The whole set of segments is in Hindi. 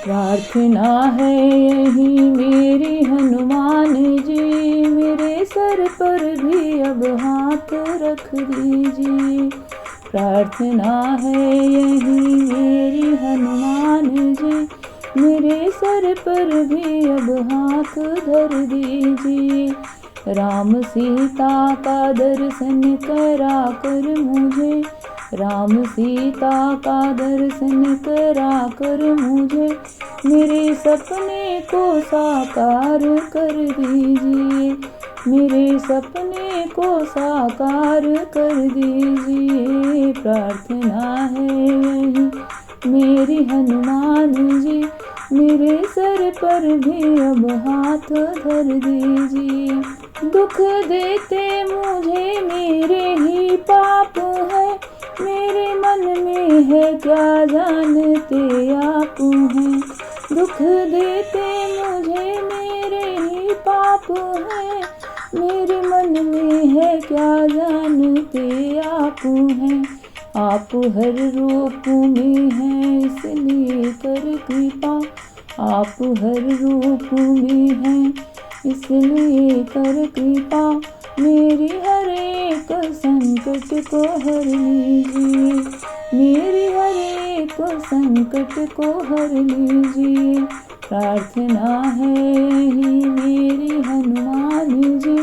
प्रार्थना है यही मेरी हनुमान जी, मेरे सर पर भी अब हाथ रख दीजिए। प्रार्थना है यही मेरी हनुमान जी, मेरे सर पर भी अब हाथ धर दीजिए। राम सीता का दर्शन करा कर मुझे, राम सीता का दर्शन करा कर मुझे, मेरे सपने को साकार कर दीजिए, मेरे सपने को साकार कर दीजिए। प्रार्थना है यही मेरी हनुमान जी, मेरे सर पर भी अब हाथ धर दीजिए। दुख देते मुझे मेरे ही पाप है, मेरे मन में है क्या जानते आप हैं। दुख देते मुझे मेरे ही पाप है, मेरे मन में है क्या जानते आप हैं। आप हर रूप में हैं इसलिए कर कृपा, आप हर रूप में हैं इसलिए कर कृपा, मेरी हर एक संकट को हर लीजिए, मेरी हर एक संकट को हर लीजिए। प्रार्थना है यही मेरी हनुमान जी,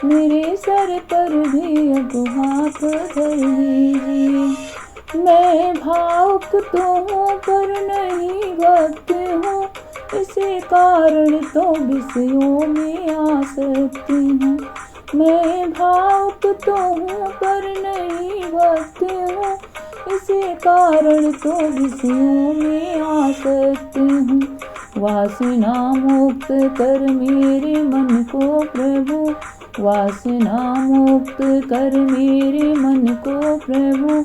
मेरे सर पर भी अब हाथ धर लीजिए। मैं भावुक तो हूँ पर नहीं भक्त हूँ, इसी कारण तो विषयों में आसक्ति हूँ। मैं भावुक तो हूँ पर नहीं भक्त हूँ, इसी कारण तो विषयों में आसक्ति हूँ। वासना मुक्त कर मेरे मन को प्रभु, वासना मुक्त कर मेरे मन को प्रभु,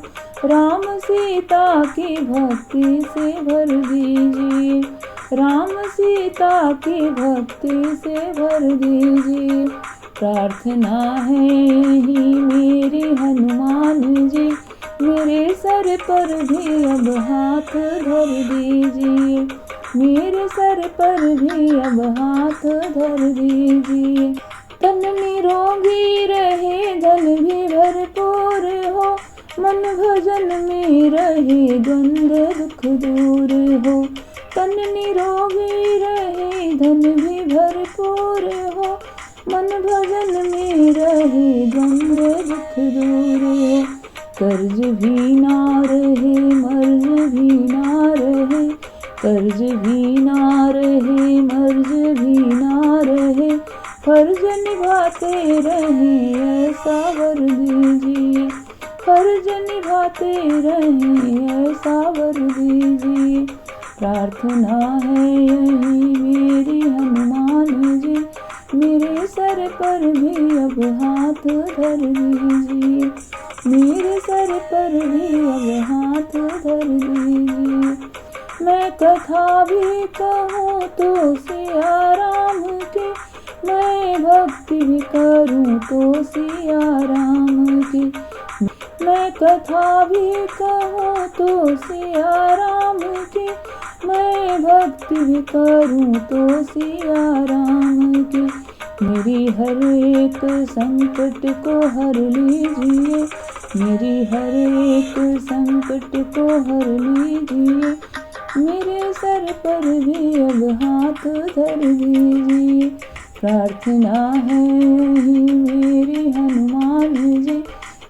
राम सीता की भक्ति से भर दीजिए, राम सीता की भक्ति से भर दीजिए। प्रार्थना है यही मेरी हनुमान जी, मेरे सर पर भी अब हाथ धर दीजिए, मेरे सर पर भी अब हाथ धर दीजिए। तन निरोगी रहे धन भी भरपूर हो, मन भजन में रहे द्वंद्व दुख दूर हो। तन निरोगी रहे धन भी भरपूर हो, मन भजन में रहे द्वंद्व दुख दूर हो। कर्ज भी ना रहे मर्ज भी ना रहे, कर्ज भी ना रहे मर्ज भी ना रहे, फर्ज निभाते रहें ऐसा वर दीजिए, फर्ज निभाते रहें ऐसा वर दीजिए। प्रार्थना है यही मेरी हनुमान जी, मेरे सर पर भी अब हाथ धर दीजिए, मेरे सर पर भी अब हाथ धर दीजिए। मैं कथा भी कहूँ तो सिया राम की, मैं भक्ति भी करूँ तो सिया राम की। मैं कथा भी कहूँ तो सिया राम की, मैं भक्ति भी करूँ तो सिया राम की। मेरी हर एक संकट को हर लीजिए, मेरी हर एक संकट को हर लीजिए, मेरे सर पर भी अब हाथ धर दीजिए। प्रार्थना है यही मेरी हनुमान जी,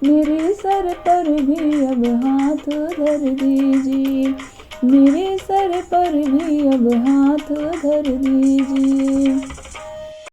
मेरे सर पर भी अब हाथ धर दीजिए, मेरे सर पर भी अब हाथ धर दीजिए।